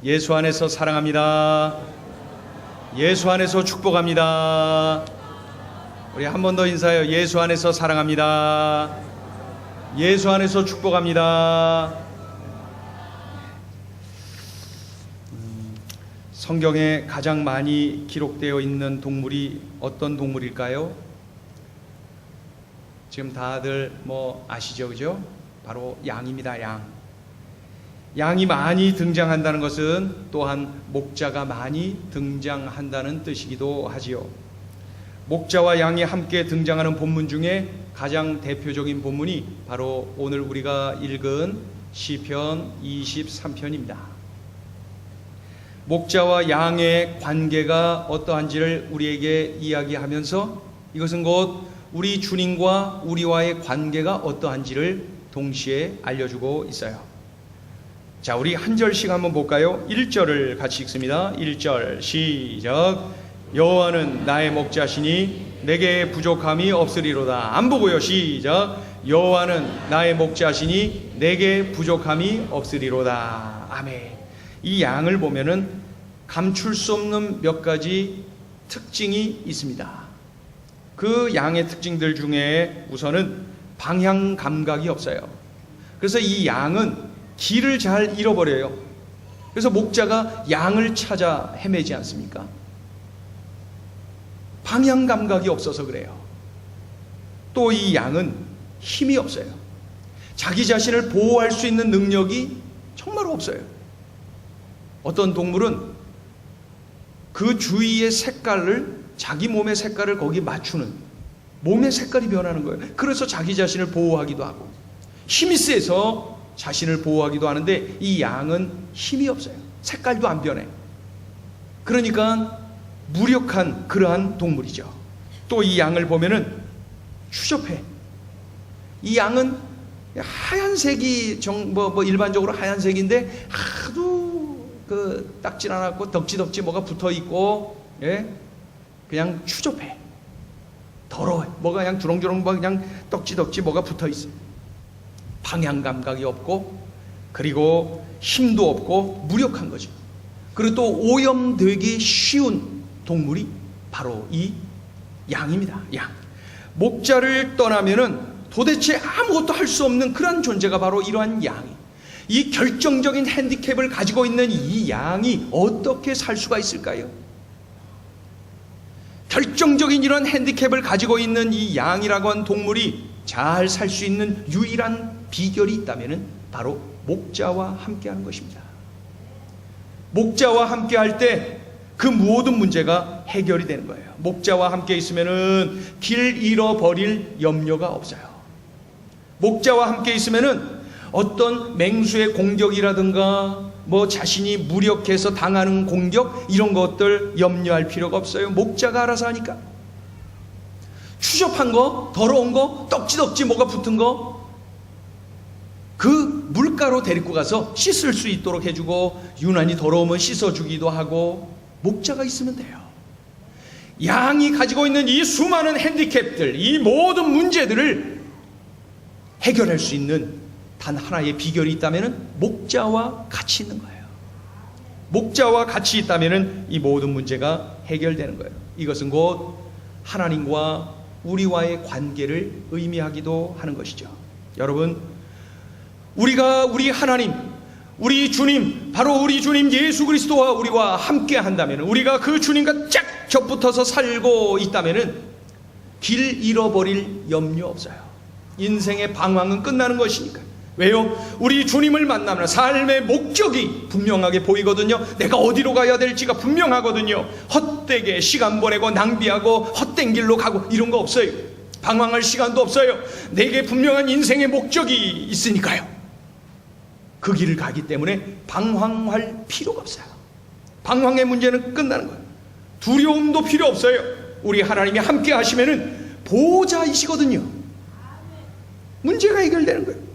예수 안에서 사랑합니다. 예수 안에서 축복합니다. 우리 한 번 더 인사해요. 예수 안에서 사랑합니다. 예수 안에서 축복합니다. 성경에 가장 많이 기록되어 있는 동물이 어떤 동물일까요? 지금 다들 아시죠, 그죠? 바로 양입니다. 양이 많이 등장한다는 것은 또한 목자가 많이 등장한다는 뜻이기도 하지요. 목자와 양이 함께 등장하는 본문 중에 가장 대표적인 본문이 바로 오늘 우리가 읽은 시편 23편입니다. 목자와 양의 관계가 어떠한지를 우리에게 이야기하면서 이것은 곧 우리 주님과 우리와의 관계가 어떠한지를 동시에 알려주고 있어요. 자, 우리 한 절씩 한번 볼까요? 1절을 같이 읽습니다. 1절 시작. 여호와는 나의 목자시니 내게 부족함이 없으리로다. 안 보고요. 시작. 여호와는 나의 목자시니 내게 부족함이 없으리로다. 아멘. 이 양을 보면은 감출 수 없는 몇 가지 특징이 있습니다. 그 양의 특징들 중에 우선은 방향 감각이 없어요. 그래서 이 양은 길을 잘 잃어버려요. 그래서 목자가 양을 찾아 헤매지 않습니까? 방향 감각이 없어서 그래요. 또 이 양은 힘이 없어요. 자기 자신을 보호할 수 있는 능력이 정말 없어요. 어떤 동물은 그 주위의 색깔을, 자기 몸의 색깔을 거기 맞추는, 몸의 색깔이 변하는 거예요. 그래서 자기 자신을 보호하기도 하고 힘이 세서 자신을 보호하기도 하는데, 이 양은 힘이 없어요. 색깔도 안 변해. 그러니까 무력한 그러한 동물이죠. 또 이 양을 보면은 추접해. 이 양은 하얀색이 일반적으로 하얀색인데 하도 딱질 않았고 덕지덕지 뭐가 붙어 있고, 그냥 추접해. 더러워. 뭐가 그냥 주렁주렁 그냥 덕지덕지 뭐가 붙어 있어요. 방향 감각이 없고, 그리고 힘도 없고 무력한 거죠. 그리고 또 오염되기 쉬운 동물이 바로 이 양입니다. 양. 목자를 떠나면은 도대체 아무것도 할 수 없는 그런 존재가 바로 이러한 양이, 이 결정적인 핸디캡을 가지고 있는 이 양이 어떻게 살 수가 있을까요? 결정적인 이런 핸디캡을 가지고 있는 이 양이라고 한 동물이 잘 살 수 있는 유일한 비결이 있다면 바로 목자와 함께하는 것입니다. 목자와 함께할 때 그 모든 문제가 해결이 되는 거예요. 목자와 함께 있으면은 길 잃어버릴 염려가 없어요. 목자와 함께 있으면은 어떤 맹수의 공격이라든가 자신이 무력해서 당하는 공격, 이런 것들 염려할 필요가 없어요. 목자가 알아서 하니까. 추접한 거, 더러운 거, 떡지덕지 뭐가 붙은 거, 그 물가로 데리고 가서 씻을 수 있도록 해주고, 유난히 더러우면 씻어주기도 하고, 목자가 있으면 돼요. 양이 가지고 있는 이 수많은 핸디캡들, 이 모든 문제들을 해결할 수 있는 단 하나의 비결이 있다면 목자와 같이 있는 거예요. 목자와 같이 있다면 이 모든 문제가 해결되는 거예요. 이것은 곧 하나님과 우리와의 관계를 의미하기도 하는 것이죠. 여러분, 우리가 우리 하나님, 우리 주님, 바로 우리 주님 예수 그리스도와 우리와 함께 한다면, 우리가 그 주님과 쫙 겹붙어서 살고 있다면 길 잃어버릴 염려 없어요. 인생의 방황은 끝나는 것이니까. 왜요? 우리 주님을 만나면 삶의 목적이 분명하게 보이거든요. 내가 어디로 가야 될지가 분명하거든요. 헛되게 시간 보내고 낭비하고 헛된 길로 가고 이런 거 없어요. 방황할 시간도 없어요. 내게 분명한 인생의 목적이 있으니까요. 그 길을 가기 때문에 방황할 필요가 없어요. 방황의 문제는 끝나는 거예요. 두려움도 필요 없어요. 우리 하나님이 함께 하시면은 보호자이시거든요. 문제가 해결되는 거예요.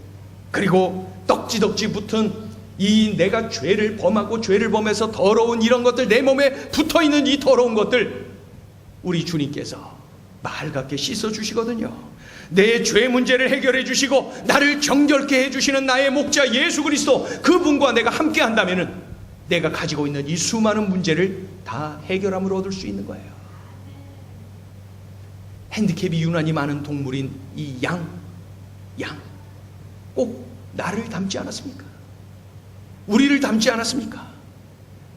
그리고 떡지덕지 붙은 이 내가 죄를 범하고 죄를 범해서 더러운 이런 것들, 내 몸에 붙어있는 이 더러운 것들, 우리 주님께서 맑게 씻어주시거든요. 내 죄 문제를 해결해 주시고 나를 정결케 해주시는 나의 목자 예수 그리스도, 그분과 내가 함께 한다면 내가 가지고 있는 이 수많은 문제를 다 해결함을 얻을 수 있는 거예요. 핸디캡이 유난히 많은 동물인 이 양 꼭 나를 닮지 않았습니까? 우리를 닮지 않았습니까?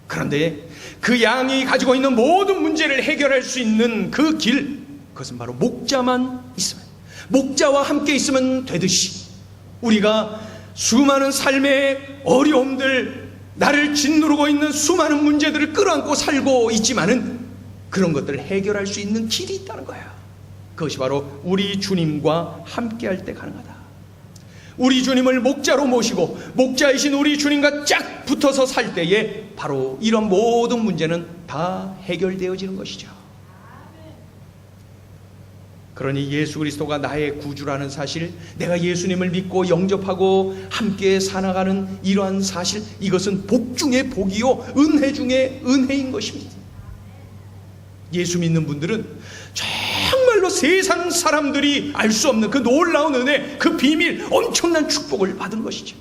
그런데 그 양이 가지고 있는 모든 문제를 해결할 수 있는 그 길, 그것은 바로 목자만 있으면, 목자와 함께 있으면 되듯이 우리가 수많은 삶의 어려움들, 나를 짓누르고 있는 수많은 문제들을 끌어안고 살고 있지만은 그런 것들을 해결할 수 있는 길이 있다는 거예요. 그것이 바로 우리 주님과 함께 할 때 가능하다. 우리 주님을 목자로 모시고 목자이신 우리 주님과 쫙 붙어서 살 때에 바로 이런 모든 문제는 다 해결되어지는 것이죠. 그러니 예수 그리스도가 나의 구주라는 사실, 내가 예수님을 믿고 영접하고 함께 살아가는 이러한 사실, 이것은 복 중의 복이요 은혜 중의 은혜인 것입니다. 예수 믿는 분들은 정말로 세상 사람들이 알 수 없는 그 놀라운 은혜, 그 비밀, 엄청난 축복을 받은 것이죠.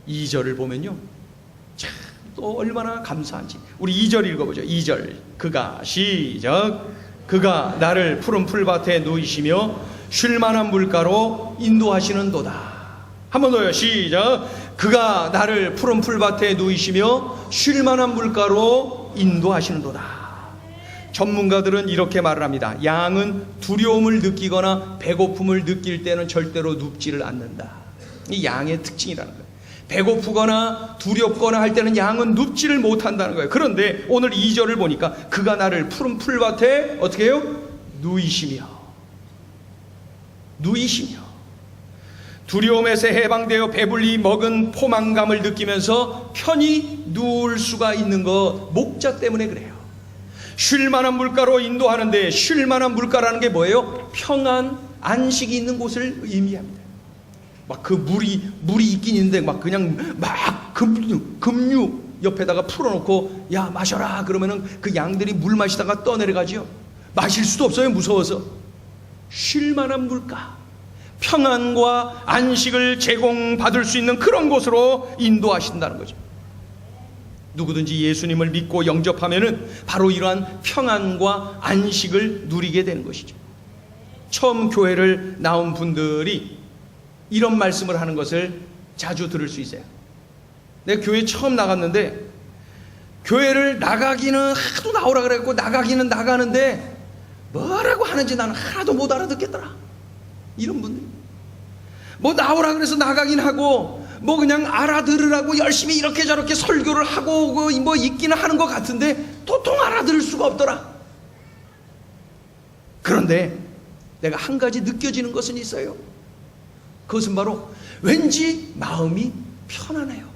2절을 보면요, 참 또 얼마나 감사한지. 우리 2절 읽어보죠. 2절. 그가, 시작. 그가 나를 푸른 풀밭에 누이시며 쉴만한 물가로 인도하시는도다. 한 번 더요. 시작. 그가 나를 푸른 풀밭에 누이시며 쉴만한 물가로 인도하시는도다. 전문가들은 이렇게 말을 합니다. 양은 두려움을 느끼거나 배고픔을 느낄 때는 절대로 눕지를 않는다. 이 양의 특징이라는 거예요. 배고프거나 두렵거나 할 때는 양은 눕지를 못한다는 거예요. 그런데 오늘 2절을 보니까 그가 나를 푸른 풀밭에 어떻게 해요? 누이시며 두려움에서 해방되어 배불리 먹은 포만감을 느끼면서 편히 누울 수가 있는 것, 목자 때문에 그래요. 쉴만한 물가로 인도하는데, 쉴만한 물가라는 게 뭐예요? 평안, 안식이 있는 곳을 의미합니다. 막 그 물이 있긴 있는데 막 그냥 막 급류 옆에다가 풀어놓고 야 마셔라 그러면은 그 양들이 물 마시다가 떠내려가죠. 마실 수도 없어요, 무서워서. 쉴만한 물가, 평안과 안식을 제공받을 수 있는 그런 곳으로 인도하신다는 거죠. 누구든지 예수님을 믿고 영접하면은 바로 이러한 평안과 안식을 누리게 되는 것이죠. 처음 교회를 나온 분들이 이런 말씀을 하는 것을 자주 들을 수 있어요. 내가 교회 처음 나갔는데 교회를 나가기는 하도 나오라 그랬고 나가기는 나가는데 뭐라고 하는지 나는 하나도 못 알아듣겠더라. 이런 분들. 뭐 나오라 그래서 나가긴 하고 뭐 그냥 알아들으라고 열심히 이렇게 저렇게 설교를 하고 뭐 있기는 하는 것 같은데 도통 알아들을 수가 없더라. 그런데 내가 한 가지 느껴지는 것은 있어요. 그것은 바로 왠지 마음이 편안해요.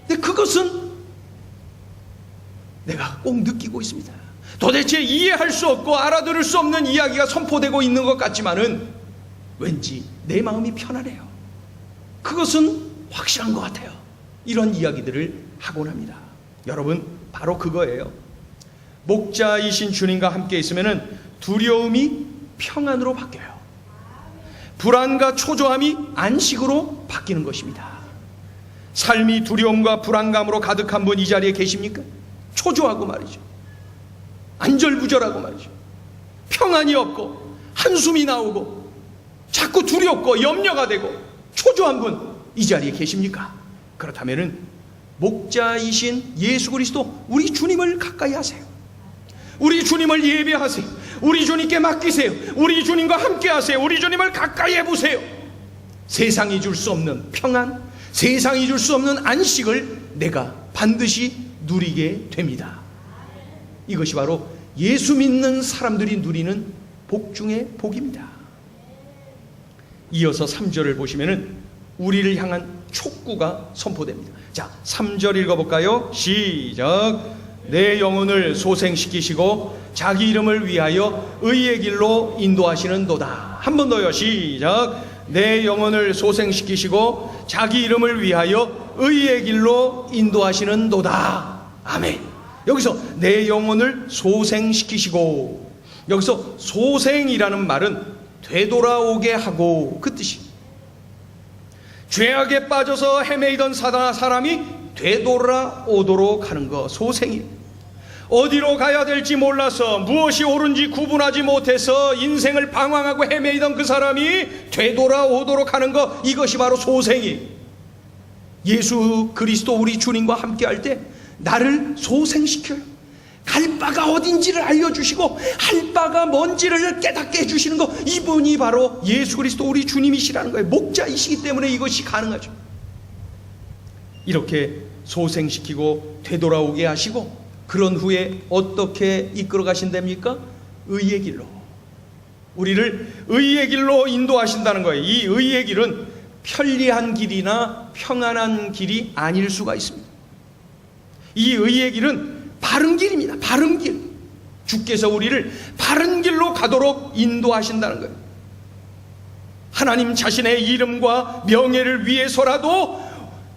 근데 그것은 내가 꼭 느끼고 있습니다. 도대체 이해할 수 없고 알아들을 수 없는 이야기가 선포되고 있는 것 같지만은 왠지 내 마음이 편안해요. 그것은 확실한 것 같아요. 이런 이야기들을 하곤 합니다. 여러분, 바로 그거예요. 목자이신 주님과 함께 있으면은 두려움이 평안으로 바뀌어요. 불안과 초조함이 안식으로 바뀌는 것입니다. 삶이 두려움과 불안감으로 가득한 분 이 자리에 계십니까? 초조하고 말이죠. 안절부절하고 말이죠. 평안이 없고 한숨이 나오고 자꾸 두렵고 염려가 되고 초조한 분 이 자리에 계십니까? 그렇다면은 목자이신 예수 그리스도 우리 주님을 가까이 하세요. 우리 주님을 예배하세요. 우리 주님께 맡기세요. 우리 주님과 함께 하세요. 우리 주님을 가까이 해보세요. 세상이 줄 수 없는 평안, 세상이 줄 수 없는 안식을 내가 반드시 누리게 됩니다. 이것이 바로 예수 믿는 사람들이 누리는 복 중의 복입니다. 이어서 3절을 보시면은 우리를 향한 촉구가 선포됩니다. 자, 3절 읽어볼까요? 시작. 내 영혼을 소생시키시고 자기 이름을 위하여 의의 길로 인도하시는도다. 한 번 더요. 시작. 내 영혼을 소생시키시고 자기 이름을 위하여 의의 길로 인도하시는도다. 아멘. 여기서 내 영혼을 소생시키시고, 여기서 소생이라는 말은 되돌아오게 하고 그 뜻이. 죄악에 빠져서 헤매이던 사람이 되돌아오도록 하는 것, 소생이. 어디로 가야 될지 몰라서 무엇이 옳은지 구분하지 못해서 인생을 방황하고 헤매이던 그 사람이 되돌아오도록 하는 것, 이것이 바로 소생이. 예수 그리스도 우리 주님과 함께 할 때 나를 소생시켜요. 갈 바가 어딘지를 알려주시고 할 바가 뭔지를 깨닫게 해주시는 것, 이분이 바로 예수 그리스도 우리 주님이시라는 거예요. 목자이시기 때문에 이것이 가능하죠. 이렇게 소생시키고 되돌아오게 하시고, 그런 후에 어떻게 이끌어 가신답니까? 의의 길로. 우리를 의의 길로 인도하신다는 거예요. 이 의의 길은 편리한 길이나 평안한 길이 아닐 수가 있습니다. 이 의의 길은 바른 길입니다. 바른 길. 주께서 우리를 바른 길로 가도록 인도하신다는 거예요. 하나님 자신의 이름과 명예를 위해서라도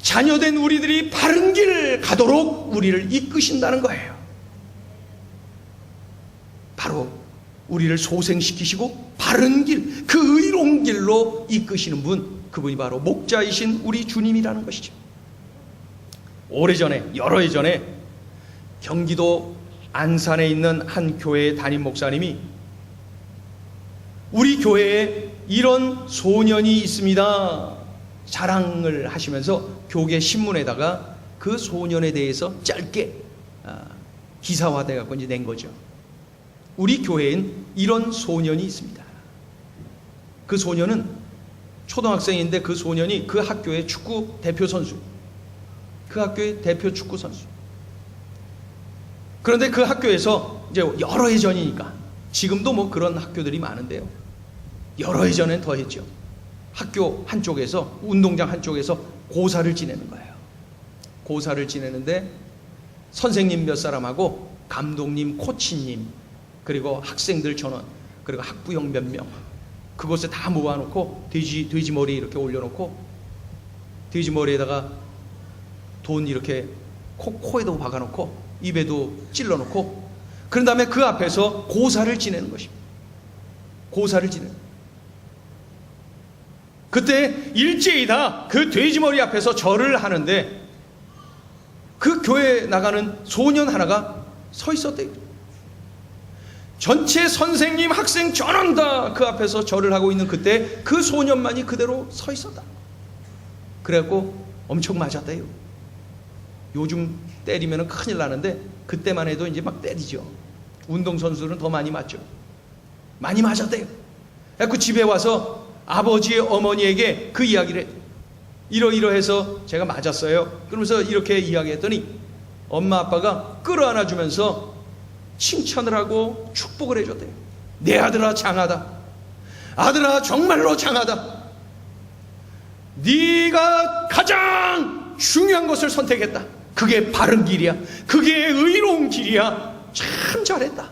자녀된 우리들이 바른 길 가도록 우리를 이끄신다는 거예요. 바로 우리를 소생시키시고 바른 길, 그 의로운 길로 이끄시는 분, 그분이 바로 목자이신 우리 주님이라는 것이죠. 오래전에, 여러 해 전에 경기도 안산에 있는 한 교회의 담임 목사님이 우리 교회에 이런 소년이 있습니다 자랑을 하시면서 교계 신문에다가 그 소년에 대해서 짧게 기사화돼 갖고 이제 낸 거죠. 우리 교회엔 이런 소년이 있습니다. 그 소년은 초등학생인데 그 소년이 그 학교의 축구 대표 선수, 그 학교의 대표 축구 선수. 그런데 그 학교에서 이제 여러 해 전이니까, 지금도 뭐 그런 학교들이 많은데요, 여러 해 전엔 더 했죠. 학교 한쪽에서, 운동장 한쪽에서 고사를 지내는 거예요. 고사를 지내는데 선생님 몇 사람하고 감독님, 코치님, 그리고 학생들 전원, 그리고 학부형 몇 명, 그곳에 다 모아놓고 돼지머리 이렇게 올려놓고, 돼지머리에다가 돈 이렇게 코에도 박아놓고 입에도 찔러놓고, 그런 다음에 그 앞에서 고사를 지내는 것입니다. 고사를 지내는. 그때 일제히 다 그 돼지머리 앞에서 절을 하는데 그 교회에 나가는 소년 하나가 서 있었대요. 전체 선생님, 학생 전원 다 그 앞에서 절을 하고 있는 그때 그 소년만이 그대로 서 있었다. 그래갖고 엄청 맞았대요. 요즘 때리면 큰일 나는데 그때만 해도 이제 막 때리죠. 운동선수는 더 많이 맞죠. 많이 맞았대요. 그래갖고 집에 와서 아버지의 어머니에게 그 이야기를 해요. 이러이러해서 제가 맞았어요. 그러면서 이렇게 이야기했더니 엄마 아빠가 끌어안아 주면서 칭찬을 하고 축복을 해줬대요. 내 아들아 장하다. 아들아 정말로 장하다. 네가 가장 중요한 것을 선택했다. 그게 바른 길이야. 그게 의로운 길이야. 참 잘했다.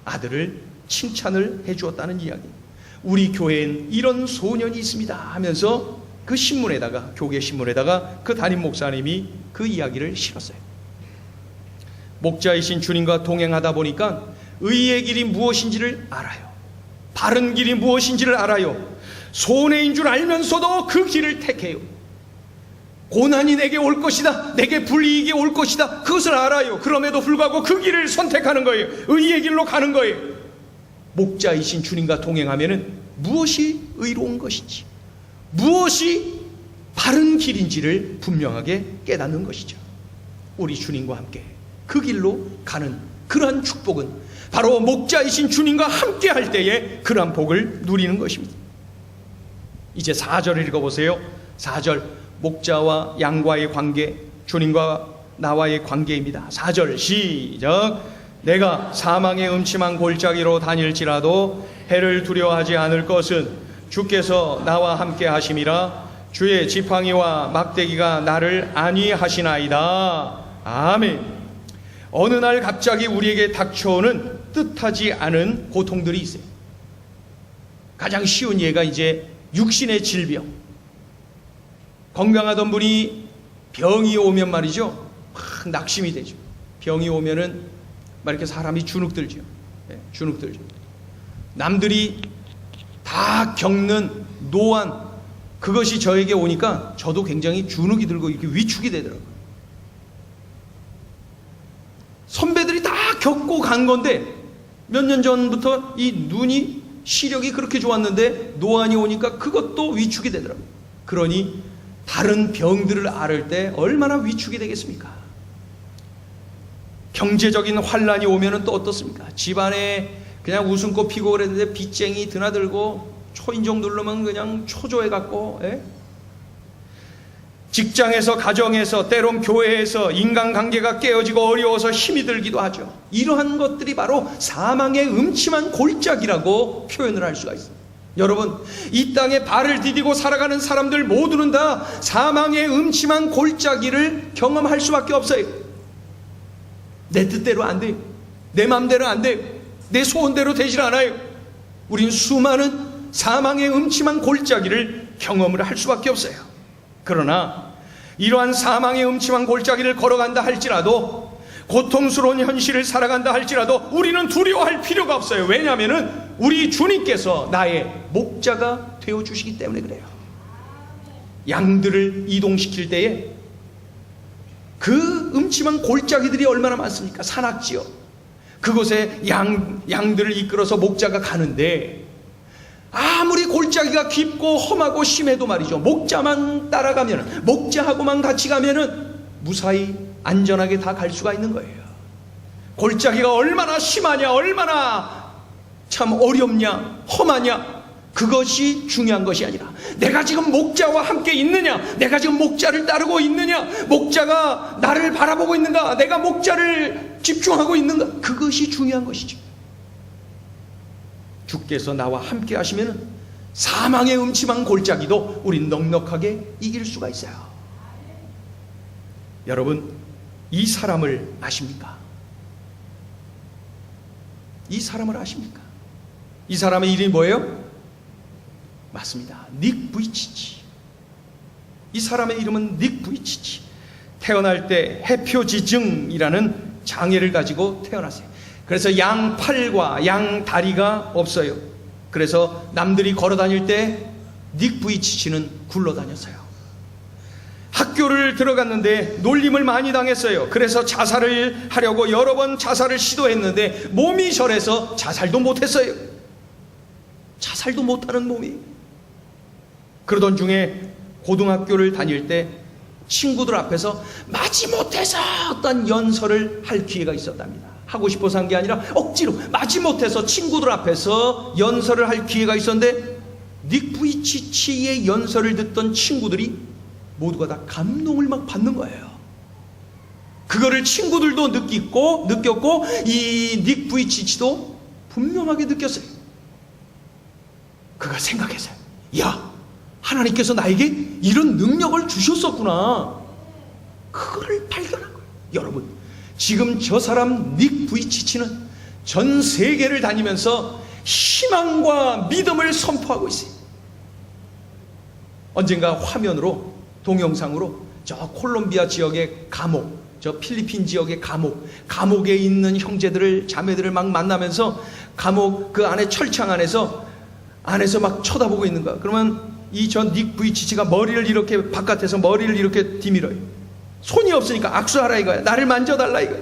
아들을 칭찬을 해주었다는 이야기. 우리 교회엔 이런 소년이 있습니다 하면서 그 신문에다가, 교계 신문에다가 그 담임 목사님이 그 이야기를 실었어요. 목자이신 주님과 동행하다 보니까 의의 길이 무엇인지를 알아요. 바른 길이 무엇인지를 알아요. 손해인 줄 알면서도 그 길을 택해요. 고난이 내게 올 것이다, 내게 불이익이 올 것이다, 그것을 알아요. 그럼에도 불구하고 그 길을 선택하는 거예요. 의의 길로 가는 거예요. 목자이신 주님과 동행하면은 무엇이 의로운 것인지, 무엇이 바른 길인지를 분명하게 깨닫는 것이죠. 우리 주님과 함께 그 길로 가는 그러한 축복은 바로 목자이신 주님과 함께 할 때에 그러한 복을 누리는 것입니다. 이제 4절을 읽어보세요. 4절, 목자와 양과의 관계, 주님과 나와의 관계입니다. 4절 시작. 내가 사망의 음침한 골짜기로 다닐지라도 해를 두려워하지 않을 것은 주께서 나와 함께 하심이라. 주의 지팡이와 막대기가 나를 안위하시나이다. 아멘. 어느 날 갑자기 우리에게 닥쳐오는 뜻하지 않은 고통들이 있어요. 가장 쉬운 예가 이제 육신의 질병. 건강하던 분이 병이 오면 말이죠, 막 낙심이 되죠. 병이 오면은 막 이렇게 사람이 주눅들죠. 주눅들죠. 남들이 다 겪는 노안, 그것이 저에게 오니까 저도 굉장히 주눅이 들고 이렇게 위축이 되더라고요. 선배들이 다 겪고 간 건데 몇 년 전부터 이 눈이 시력이 그렇게 좋았는데 노안이 오니까 그것도 위축이 되더라고요. 그러니 다른 병들을 앓을 때 얼마나 위축이 되겠습니까? 경제적인 환란이 오면은 또 어떻습니까? 집안에 그냥 웃음꽃 피고 그랬는데 빚쟁이 드나들고 초인종 누르면 그냥 초조해갖고, 직장에서, 가정에서, 때론 교회에서 인간관계가 깨어지고 어려워서 힘이 들기도 하죠. 이러한 것들이 바로 사망의 음침한 골짜기라고 표현을 할 수가 있습니다. 여러분, 이 땅에 발을 디디고 살아가는 사람들 모두는 다 사망의 음침한 골짜기를 경험할 수밖에 없어요. 내 뜻대로 안 돼요. 내 마음대로 안 돼요. 내 소원대로 되질 않아요. 우린 수많은 사망의 음침한 골짜기를 경험을 할 수밖에 없어요. 그러나 이러한 사망의 음침한 골짜기를 걸어간다 할지라도, 고통스러운 현실을 살아간다 할지라도 우리는 두려워할 필요가 없어요. 왜냐하면 우리 주님께서 나의 목자가 되어주시기 때문에 그래요. 양들을 이동시킬 때에 그 음침한 골짜기들이 얼마나 많습니까? 산악지역, 그곳에 양들을 이끌어서 목자가 가는데 아무리 골짜기가 깊고 험하고 심해도 말이죠, 목자만 따라가면, 목자하고만 같이 가면은 무사히 안전하게 다 갈 수가 있는 거예요. 골짜기가 얼마나 심하냐, 얼마나 참 어렵냐, 험하냐, 그것이 중요한 것이 아니라 내가 지금 목자와 함께 있느냐, 내가 지금 목자를 따르고 있느냐, 목자가 나를 바라보고 있는가, 내가 목자를 집중하고 있는가, 그것이 중요한 것이죠. 주께서 나와 함께 하시면 사망의 음침한 골짜기도 우린 넉넉하게 이길 수가 있어요. 여러분, 이 사람을 아십니까? 이 사람을 아십니까? 이 사람의 이름이 뭐예요? 맞습니다. 닉 부이치치. 이 사람의 이름은 닉 부이치치. 태어날 때 해표지증이라는 장애를 가지고 태어났어요. 그래서 양 팔과 양 다리가 없어요. 그래서 남들이 걸어 다닐 때 닉 부이치치는 굴러 다녔어요. 학교를 들어갔는데 놀림을 많이 당했어요. 그래서 자살을 하려고 여러 번 자살을 시도했는데 몸이 저래서 자살도 못했어요. 자살도 못하는 몸이. 그러던 중에 고등학교를 다닐 때 친구들 앞에서 마지못해서 어떤 연설을 할 기회가 있었답니다. 하고 싶어서 한 게 아니라 억지로 마지못해서 친구들 앞에서 연설을 할 기회가 있었는데 닉 부이치치의 연설을 듣던 친구들이 모두가 다 감동을 막 받는 거예요. 그거를 친구들도 느꼈고 이 닉 부이치치도 분명하게 느꼈어요. 그가 생각했어요. 야, 하나님께서 나에게 이런 능력을 주셨었구나. 그거를 발견한 거예요. 여러분, 지금 저 사람 닉 부이치치는 전 세계를 다니면서 희망과 믿음을 선포하고 있어요. 언젠가 화면으로, 동영상으로 저 콜롬비아 지역의 감옥, 저 필리핀 지역의 감옥에 있는 형제들을, 자매들을 막 만나면서 감옥 그 안에 철창 안에서 막 쳐다보고 있는 거야. 그러면 이 전 닉 부이치치가 머리를 이렇게, 바깥에서 머리를 이렇게 디밀어요. 손이 없으니까 악수하라 이거야. 나를 만져달라 이거야.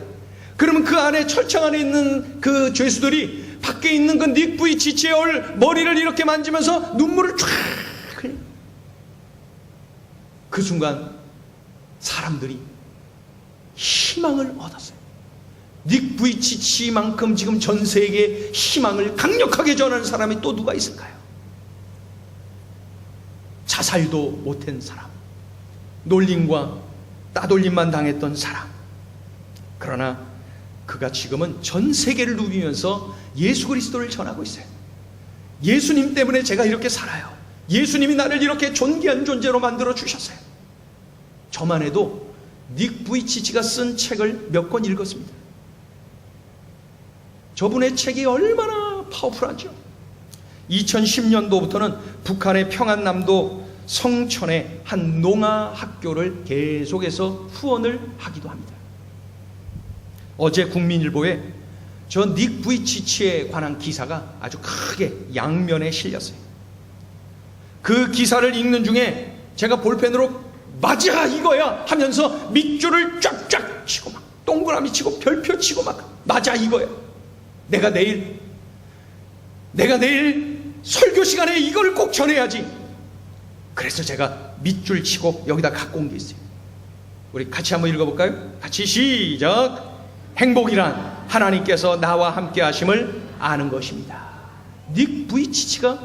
그러면 그 안에, 철창 안에 있는 그 죄수들이 밖에 있는 그 닉 부이치치의 머리를 이렇게 만지면서 눈물을 쫙 흘려. 그 순간 사람들이 희망을 얻었어요. 닉 부이치치만큼 지금 전 세계에 희망을 강력하게 전하는 사람이 또 누가 있을까요? 자살도 못한 사람, 놀림과 따돌림만 당했던 사람. 그러나 그가 지금은 전 세계를 누비면서 예수 그리스도를 전하고 있어요. 예수님 때문에 제가 이렇게 살아요. 예수님이 나를 이렇게 존귀한 존재로 만들어 주셨어요. 저만 해도 닉 부이치치가 쓴 책을 몇 권 읽었습니다. 저분의 책이 얼마나 파워풀하죠. 2010년도부터는 북한의 평안남도 성천의 한 농아학교를 계속해서 후원을 하기도 합니다. 어제 국민일보에 저 닉 부이치치에 관한 기사가 아주 크게 양면에 실렸어요. 그 기사를 읽는 중에 제가 볼펜으로 맞아 이거야 하면서 밑줄을 쫙쫙 치고 막 동그라미 치고 별표 치고 막 맞아 이거야. 내가 내일 설교 시간에 이걸 꼭 전해야지. 그래서 제가 밑줄 치고 여기다 갖고 온 게 있어요. 우리 같이 한번 읽어볼까요? 같이 시작. 행복이란 하나님께서 나와 함께 하심을 아는 것입니다. 닉 부이치치가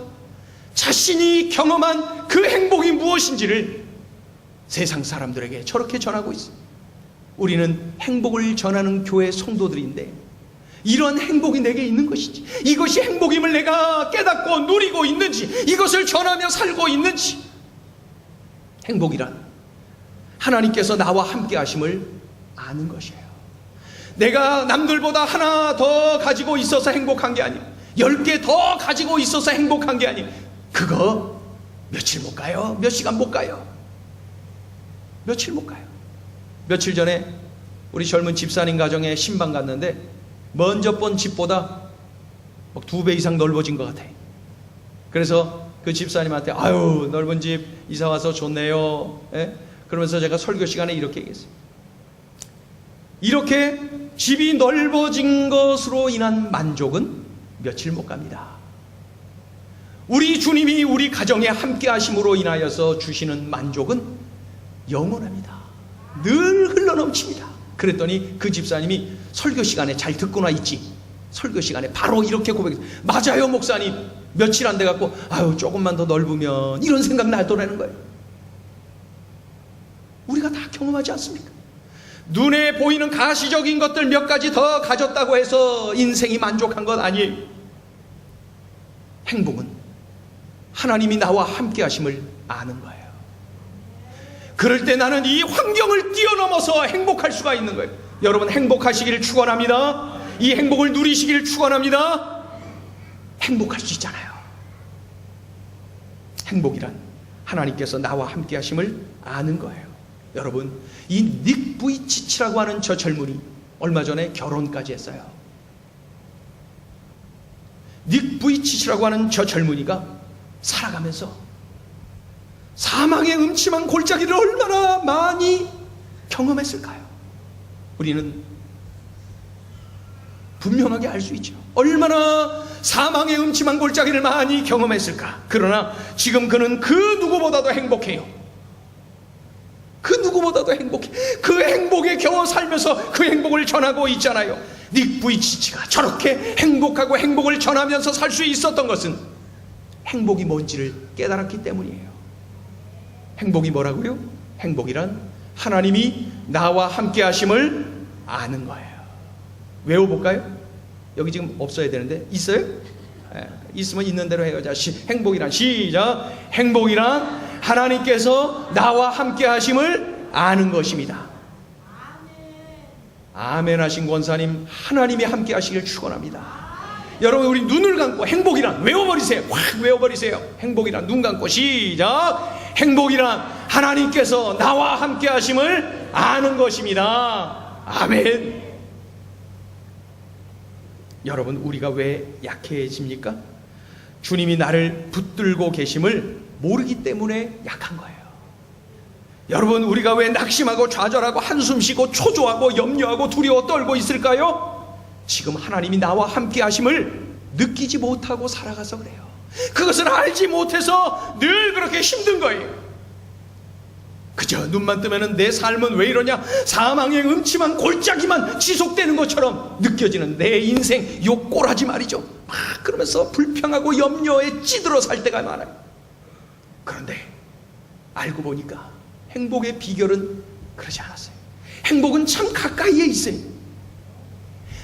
자신이 경험한 그 행복이 무엇인지를 세상 사람들에게 저렇게 전하고 있습니다. 우리는 행복을 전하는 교회 성도들인데 이런 행복이 내게 있는 것인지, 이것이 행복임을 내가 깨닫고 누리고 있는지, 이것을 전하며 살고 있는지. 행복이란 하나님께서 나와 함께 하심을 아는 것이에요. 내가 남들보다 하나 더 가지고 있어서 행복한 게 아니에요. 10개 더 가지고 있어서 행복한 게 아니에요. 그거 며칠 못 가요. 몇 시간 못 가요. 며칠 못 가요. 며칠 전에 우리 젊은 집사님 가정에 신방 갔는데 먼저 본 집보다 2배 이상 넓어진 것 같아요. 그래서 그 집사님한테 아유 넓은 집 이사 와서 좋네요. 예? 그러면서 제가 설교 시간에 이렇게 얘기했어요. 이렇게 집이 넓어진 것으로 인한 만족은 며칠 못 갑니다. 우리 주님이 우리 가정에 함께 하심으로 인하여서 주시는 만족은 영원합니다. 늘 흘러넘칩니다. 그랬더니 그 집사님이 설교 시간에 잘 듣고나 있지, 설교 시간에 바로 이렇게 고백했어요. 맞아요 목사님, 며칠 안 돼갖고 아유 조금만 더 넓으면 이런 생각 나더라는 거예요. 우리가 다 경험하지 않습니까? 눈에 보이는 가시적인 것들 몇 가지 더 가졌다고 해서 인생이 만족한 것 아니에요. 행복은 하나님이 나와 함께 하심을 아는 거예요. 그럴 때 나는 이 환경을 뛰어넘어서 행복할 수가 있는 거예요. 여러분 행복하시기를 축원합니다. 이 행복을 누리시기를 축원합니다. 행복할 수 있잖아요. 행복이란 하나님께서 나와 함께 하심을 아는 거예요. 여러분 이 닉 부이치치라고 하는 저 젊은이 얼마 전에 결혼까지 했어요. 닉 부이치치라고 하는 저 젊은이가 살아가면서 사망의 음침한 골짜기를 얼마나 많이 경험했을까요? 우리는 분명하게 알 수 있죠. 얼마나 사망의 음침한 골짜기를 많이 경험했을까. 그러나 지금 그는 그 누구보다도 행복해요. 그 누구보다도 행복해. 그 행복에 겨워 살면서 그 행복을 전하고 있잖아요. 닉 부이치치가 저렇게 행복하고 행복을 전하면서 살 수 있었던 것은 행복이 뭔지를 깨달았기 때문이에요. 행복이 뭐라고요? 행복이란 하나님이 나와 함께 하심을 아는 거예요. 외워볼까요? 여기 지금 없어야 되는데 있어요? 있으면 있는 대로 해요. 자, 행복이란 시작. 행복이란 하나님께서 나와 함께 하심을 아는 것입니다. 아멘 하신 권사님, 하나님이 함께 하시길 축원합니다. 여러분 우리 눈을 감고 행복이란 외워버리세요. 확 외워버리세요. 행복이란 눈 감고 시작. 행복이란 하나님께서 나와 함께 하심을 아는 것입니다. 아멘. 여러분 우리가 왜 약해집니까? 주님이 나를 붙들고 계심을 모르기 때문에 약한 거예요. 여러분 우리가 왜 낙심하고 좌절하고 한숨 쉬고 초조하고 염려하고 두려워 떨고 있을까요? 지금 하나님이 나와 함께 하심을 느끼지 못하고 살아가서 그래요. 그것을 알지 못해서 늘 그렇게 힘든 거예요. 그저 눈만 뜨면은 내 삶은 왜 이러냐, 사망의 음침한 골짜기만 지속되는 것처럼 느껴지는 내 인생, 요 꼬라지 말이죠. 막 그러면서 불평하고 염려에 찌들어 살 때가 많아요. 그런데 알고 보니까 행복의 비결은 그러지 않았어요. 행복은 참 가까이에 있어요.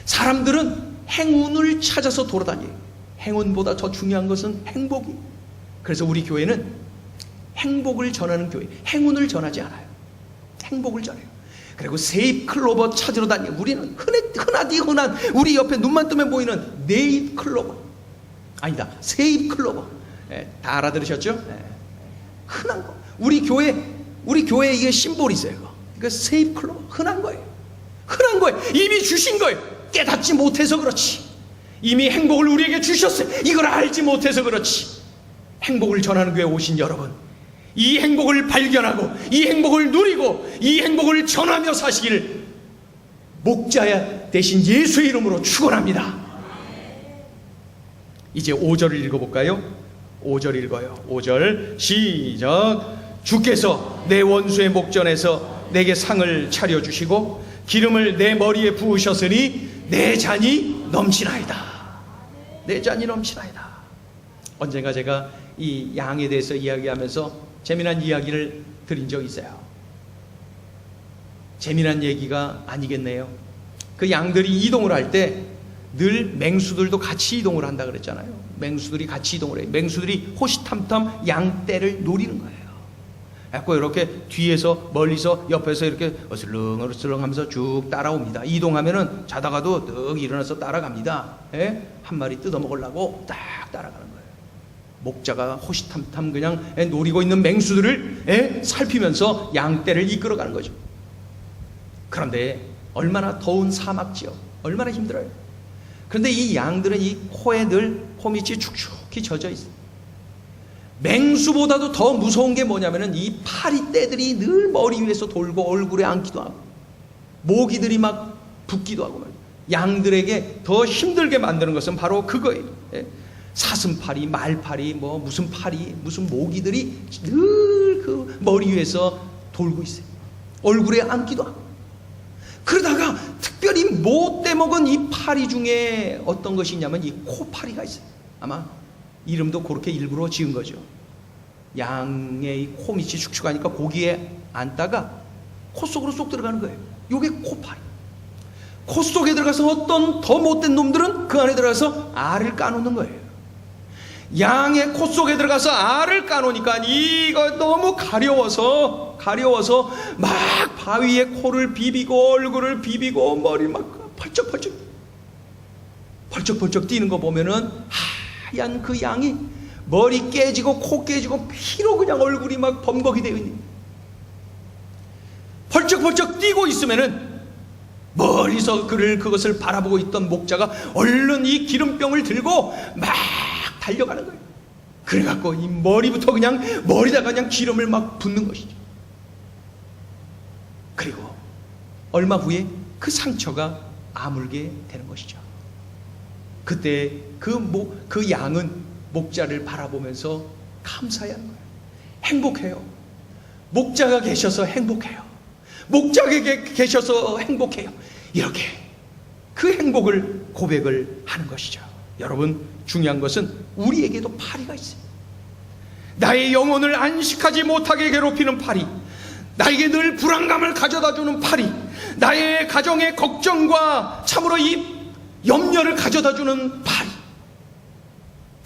사람들은 행운을 찾아서 돌아다녀요. 행운보다 더 중요한 것은 행복이. 그래서 우리 교회는 행복을 전하는 교회, 행운을 전하지 않아요. 행복을 전해요. 그리고 세입 클로버 찾으러 다녀요. 우리는 흔하디 흔한 우리 옆에 눈만 뜨면 보이는 네잎 클로버, 아니다, 세입 클로버. 다 알아들으셨죠? 흔한 거. 우리 교회에 이게 심볼이 있어요. 이거 세입 클로버, 흔한 거예요. 흔한 거예요. 이미 주신 거예요. 깨닫지 못해서 그렇지. 이미 행복을 우리에게 주셨어요. 이걸 알지 못해서 그렇지. 행복을 전하는 교회에 오신 여러분, 이 행복을 발견하고 이 행복을 누리고 이 행복을 전하며 사시길 목자 대신 예수의 이름으로 축원합니다. 이제 5절을 읽어볼까요? 5절 읽어요. 5절 시작. 주께서 내 원수의 목전에서 내게 상을 차려주시고 기름을 내 머리에 부으셨으니 내 잔이 넘치나이다. 내 잔이 넘치나이다. 언젠가 제가 이 양에 대해서 이야기하면서 재미난 이야기를 드린 적이 있어요. 재미난 얘기가 아니겠네요. 그 양들이 이동을 할 때 늘 맹수들도 같이 이동을 한다 그랬잖아요. 맹수들이 같이 이동을 해요. 맹수들이 호시탐탐 양떼를 노리는 거예요. 그래서 이렇게 뒤에서 멀리서 옆에서 이렇게 어슬렁어슬렁 하면서 쭉 따라옵니다. 이동하면은 자다가도 뚝 일어나서 따라갑니다. 예? 한 마리 뜯어먹으려고 딱 따라가는 거예요. 목자가 호시탐탐 그냥 노리고 있는 맹수들을 살피면서 양떼를 이끌어가는 거죠. 그런데 얼마나 더운 사막 지역, 얼마나 힘들어요. 그런데 이 양들은 이 코에 늘 코밑이 축축히 젖어 있어요. 맹수보다도 더 무서운 게 뭐냐면은 이 파리떼들이 늘 머리 위에서 돌고 얼굴에 앉기도 하고 모기들이 막 붙기도 하고 말이에요. 양들에게 더 힘들게 만드는 것은 바로 그거예요. 사슴파리, 말파리, 뭐 무슨 파리, 무슨 모기들이 늘 그 머리 위에서 돌고 있어요. 얼굴에 앉기도 하고. 그러다가 특별히 못 떼먹은 이 파리 중에 어떤 것이 있냐면 이 코파리가 있어요. 아마 이름도 그렇게 일부러 지은 거죠. 양의 이 코밑이 축축하니까 고기에 앉다가 코 속으로 쏙 들어가는 거예요. 요게 코파리. 코 속에 들어가서 어떤 더 못된 놈들은 그 안에 들어가서 알을 까놓는 거예요. 양의 코 속에 들어가서 알을 까놓으니까 이거 너무 가려워서 막 바위에 코를 비비고 얼굴을 비비고 머리 막 펄쩍펄쩍 뛰는 거 보면은 하얀 그 양이 머리 깨지고 코 깨지고 피로 그냥 얼굴이 막 범벅이 되어 있는, 펄쩍펄쩍 뛰고 있으면은 멀리서 그것을 바라보고 있던 목자가 얼른 이 기름병을 들고 막 달려가는 거예요. 그래갖고 이 머리부터 그냥 머리다가 그냥 기름을 막 붓는 것이죠. 그리고 얼마 후에 그 상처가 아물게 되는 것이죠. 그때 그 양은 목자를 바라보면서 감사해야 하는 거예요. 행복해요. 목자가 계셔서 행복해요. 목자가 계셔서 행복해요. 이렇게 그 행복을 고백을 하는 것이죠. 여러분, 중요한 것은 우리에게도 파리가 있어요. 나의 영혼을 안식하지 못하게 괴롭히는 파리, 나에게 늘 불안감을 가져다주는 파리, 나의 가정의 걱정과 참으로 이 염려를 가져다주는 파리,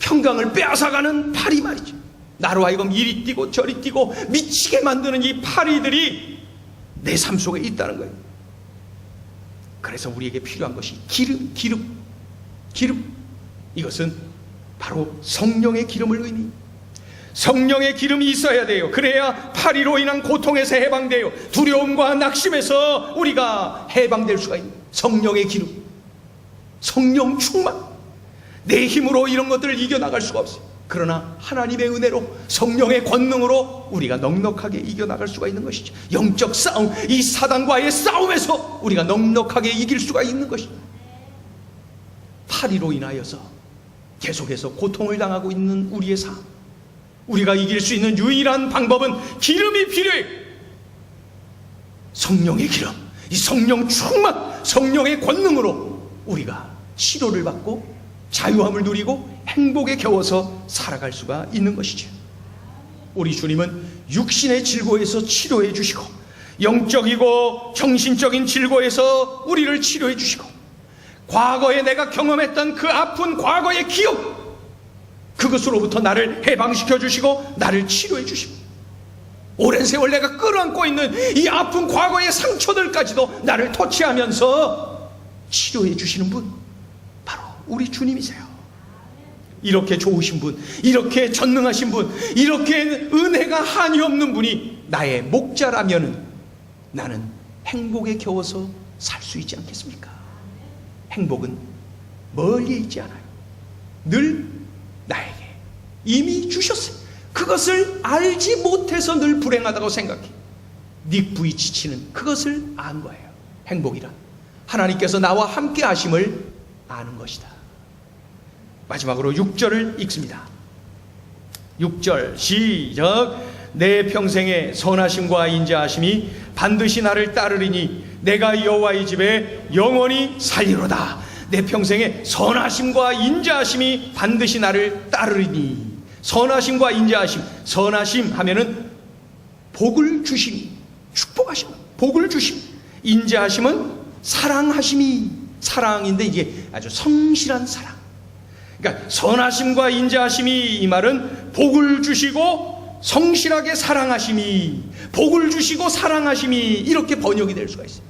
평강을 빼앗아가는 파리 말이죠. 나로 하여금 이리 뛰고 저리 뛰고 미치게 만드는 이 파리들이 내 삶 속에 있다는 거예요. 그래서 우리에게 필요한 것이 기름. 이것은 바로 성령의 기름을 의미해요. 성령의 기름이 있어야 돼요. 그래야 파리로 인한 고통에서 해방돼요. 두려움과 낙심에서 우리가 해방될 수가 있는 성령의 기름, 성령 충만. 내 힘으로 이런 것들을 이겨나갈 수가 없어요. 그러나 하나님의 은혜로 성령의 권능으로 우리가 넉넉하게 이겨나갈 수가 있는 것이죠. 영적 싸움, 이 사단과의 싸움에서 우리가 넉넉하게 이길 수가 있는 것이죠. 파리로 인하여서 계속해서 고통을 당하고 있는 우리의 삶, 우리가 이길 수 있는 유일한 방법은 기름이 필요해요. 성령의 기름, 이 성령 충만, 성령의 권능으로 우리가 치료를 받고 자유함을 누리고 행복에 겨워서 살아갈 수가 있는 것이죠. 우리 주님은 육신의 질고에서 치료해 주시고 영적이고 정신적인 질고에서 우리를 치료해 주시고 과거에 내가 경험했던 그 아픈 과거의 기억, 그것으로부터 나를 해방시켜 주시고 나를 치료해 주시고 오랜 세월 내가 끌어안고 있는 이 아픈 과거의 상처들까지도 나를 터치하면서 치료해 주시는 분, 바로 우리 주님이세요. 이렇게 좋으신 분, 이렇게 전능하신 분, 이렇게 은혜가 한이 없는 분이 나의 목자라면은 나는 행복에 겨워서 살 수 있지 않겠습니까? 행복은 멀리 있지 않아요. 늘 나에게 이미 주셨어요. 그것을 알지 못해서 늘 불행하다고 생각해. 닉부이치치는 그것을 안 거예요. 행복이란 하나님께서 나와 함께 하심을 아는 것이다. 마지막으로 6절을 읽습니다. 6절 시작. 내 평생의 선하심과 인자하심이 반드시 나를 따르리니 내가 여호와의 집에 영원히 살리로다. 내 평생의 선하심과 인자하심이 반드시 나를 따르리니. 선하심과 인자하심. 선하심 하면은 복을 주심, 축복하심, 복을 주심. 인자하심은 사랑하심이, 사랑인데 이게 아주 성실한 사랑. 그러니까 선하심과 인자하심이, 이 말은 복을 주시고 성실하게 사랑하심이, 복을 주시고 사랑하심이, 이렇게 번역이 될 수가 있어요.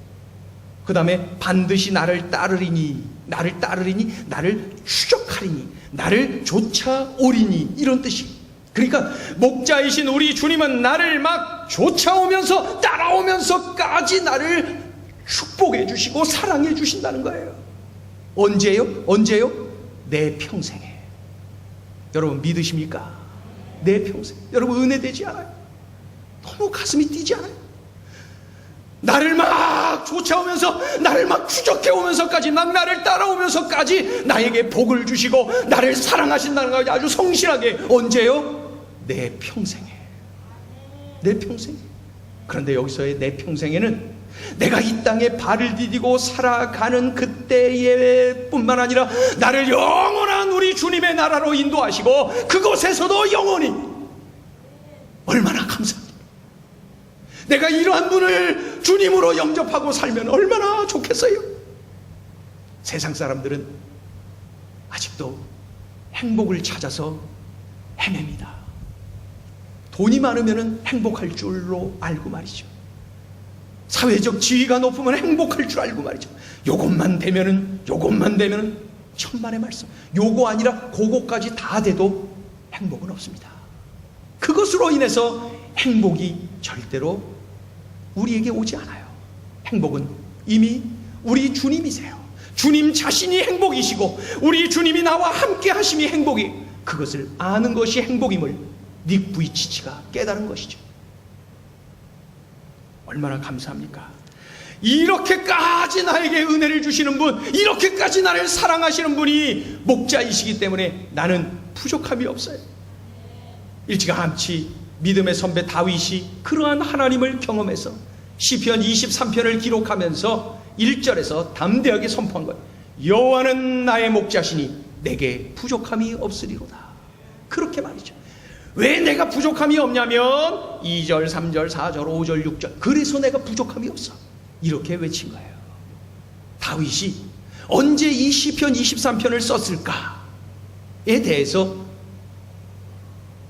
그 다음에 반드시 나를 따르리니, 나를 따르리니, 나를 추적하리니, 나를 쫓아오리니, 이런 뜻이. 그러니까 목자이신 우리 주님은 나를 막 쫓아오면서 따라오면서까지 나를 축복해 주시고 사랑해 주신다는 거예요. 언제요? 언제요? 내 평생에. 여러분 믿으십니까? 내 평생. 여러분 은혜되지 않아요? 너무 가슴이 뛰지 않아요? 나를 막 쫓아오면서, 나를 막 추적해 오면서까지, 나를 따라오면서까지 나에게 복을 주시고 나를 사랑하신다는 거 아주 성실하게. 언제요? 내 평생에. 내 평생. 그런데 여기서의 내 평생에는 내가 이 땅에 발을 디디고 살아가는 그때에 뿐만 아니라 나를 영원한 우리 주님의 나라로 인도하시고 그곳에서도 영원히. 얼마나 감사합니다. 내가 이러한 분을 주님으로 영접하고 살면 얼마나 좋겠어요. 세상 사람들은 아직도 행복을 찾아서 헤맵니다. 돈이 많으면 행복할 줄로 알고 말이죠. 사회적 지위가 높으면 행복할 줄 알고 말이죠. 요것만 되면은 천만의 말씀. 요거 아니라 그거까지 다 돼도 행복은 없습니다. 그것으로 인해서 행복이 절대로 우리에게 오지 않아요. 행복은 이미 우리 주님이세요. 주님 자신이 행복이시고 우리 주님이 나와 함께 하심이 행복이, 그것을 아는 것이 행복임을 닉부이치치가 깨달은 것이죠. 얼마나 감사합니까? 이렇게까지 나에게 은혜를 주시는 분, 이렇게까지 나를 사랑하시는 분이 목자이시기 때문에 나는 부족함이 없어요. 일찌감치 믿음의 선배 다윗이 그러한 하나님을 경험해서 시편 23편을 기록하면서 1절에서 담대하게 선포한 거예요. 여호와는 나의 목자시니 내게 부족함이 없으리로다. 그렇게 말이죠. 왜 내가 부족함이 없냐면 2절, 3절, 4절, 5절, 6절. 그래서 내가 부족함이 없어. 이렇게 외친 거예요. 다윗이 언제 이 시편 23편을 썼을까에 대해서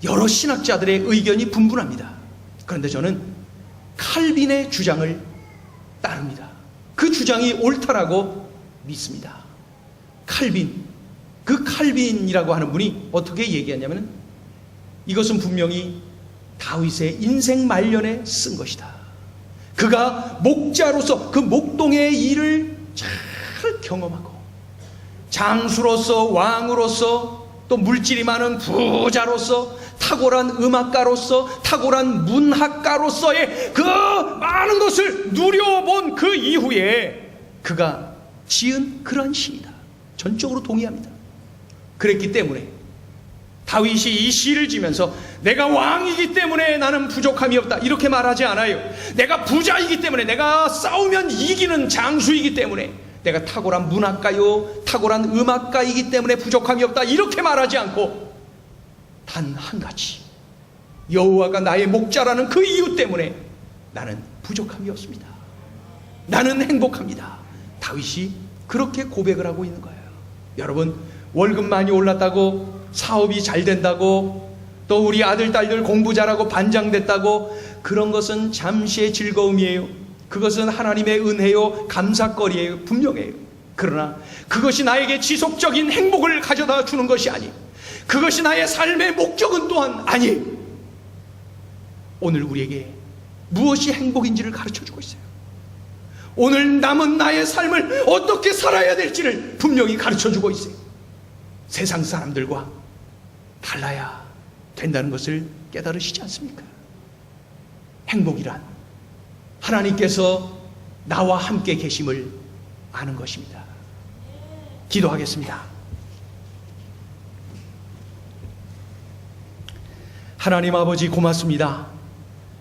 여러 신학자들의 의견이 분분합니다. 그런데 저는 칼빈의 주장을 따릅니다. 그 주장이 옳다라고 믿습니다. 칼빈, 그 칼빈이라고 하는 분이 어떻게 얘기하냐면 이것은 분명히 다윗의 인생 말년에 쓴 것이다. 그가 목자로서 그 목동의 일을 잘 경험하고 장수로서, 왕으로서, 또 물질이 많은 부자로서, 탁월한 음악가로서, 탁월한 문학가로서의 그 많은 것을 누려본 그 이후에 그가 지은 그러한 시이다. 전적으로 동의합니다. 그랬기 때문에 다윗이 이 시를 지면서 내가 왕이기 때문에 나는 부족함이 없다 이렇게 말하지 않아요. 내가 부자이기 때문에, 내가 싸우면 이기는 장수이기 때문에, 내가 탁월한 문학가요, 탁월한 음악가이기 때문에 부족함이 없다 이렇게 말하지 않고 단 한 가지, 여호와가 나의 목자라는 그 이유 때문에 나는 부족함이 없습니다. 나는 행복합니다. 다윗이 그렇게 고백을 하고 있는 거예요. 여러분, 월급 많이 올랐다고, 사업이 잘 된다고, 또 우리 아들 딸들 공부 잘하고 반장됐다고, 그런 것은 잠시의 즐거움이에요. 그것은 하나님의 은혜요, 감사거리예요. 분명해요. 그러나 그것이 나에게 지속적인 행복을 가져다 주는 것이 아니에요. 그것이 나의 삶의 목적은 또한 아니에요. 오늘 우리에게 무엇이 행복인지를 가르쳐주고 있어요. 오늘 남은 나의 삶을 어떻게 살아야 될지를 분명히 가르쳐주고 있어요. 세상 사람들과 달라야 된다는 것을 깨달으시지 않습니까? 행복이란 하나님께서 나와 함께 계심을 아는 것입니다. 기도하겠습니다. 하나님 아버지 고맙습니다.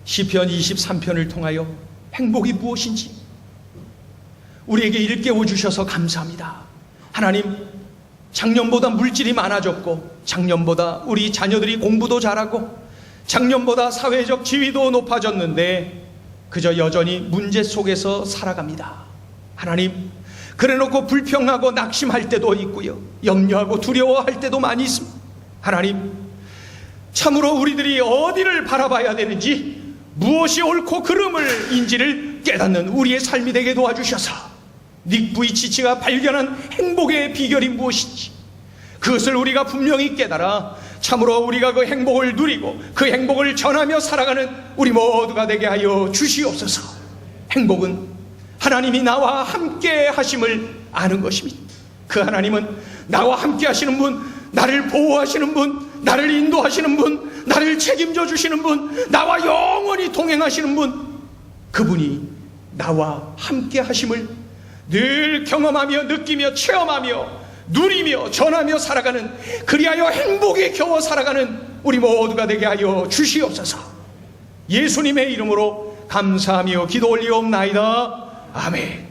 시편 23편을 통하여 행복이 무엇인지 우리에게 일깨워 주셔서 감사합니다. 하나님, 작년보다 물질이 많아졌고, 작년보다 우리 자녀들이 공부도 잘하고, 작년보다 사회적 지위도 높아졌는데 그저 여전히 문제 속에서 살아갑니다. 하나님, 그래놓고 불평하고 낙심할 때도 있고요, 염려하고 두려워할 때도 많이 있습니다. 하나님, 참으로 우리들이 어디를 바라봐야 되는지, 무엇이 옳고 그름을 인지를 깨닫는 우리의 삶이 되게 도와주셔서 닉 부이치치가 발견한 행복의 비결이 무엇인지 그것을 우리가 분명히 깨달아 참으로 우리가 그 행복을 누리고 그 행복을 전하며 살아가는 우리 모두가 되게 하여 주시옵소서. 행복은 하나님이 나와 함께 하심을 아는 것입니다. 그 하나님은 나와 함께 하시는 분, 나를 보호하시는 분, 나를 인도하시는 분, 나를 책임져 주시는 분, 나와 영원히 동행하시는 분, 그분이 나와 함께 하심을 늘 경험하며 느끼며 체험하며 누리며 전하며 살아가는, 그리하여 행복에 겨워 살아가는 우리 모두가 되게 하여 주시옵소서. 예수님의 이름으로 감사하며 기도 올리옵나이다. 아멘.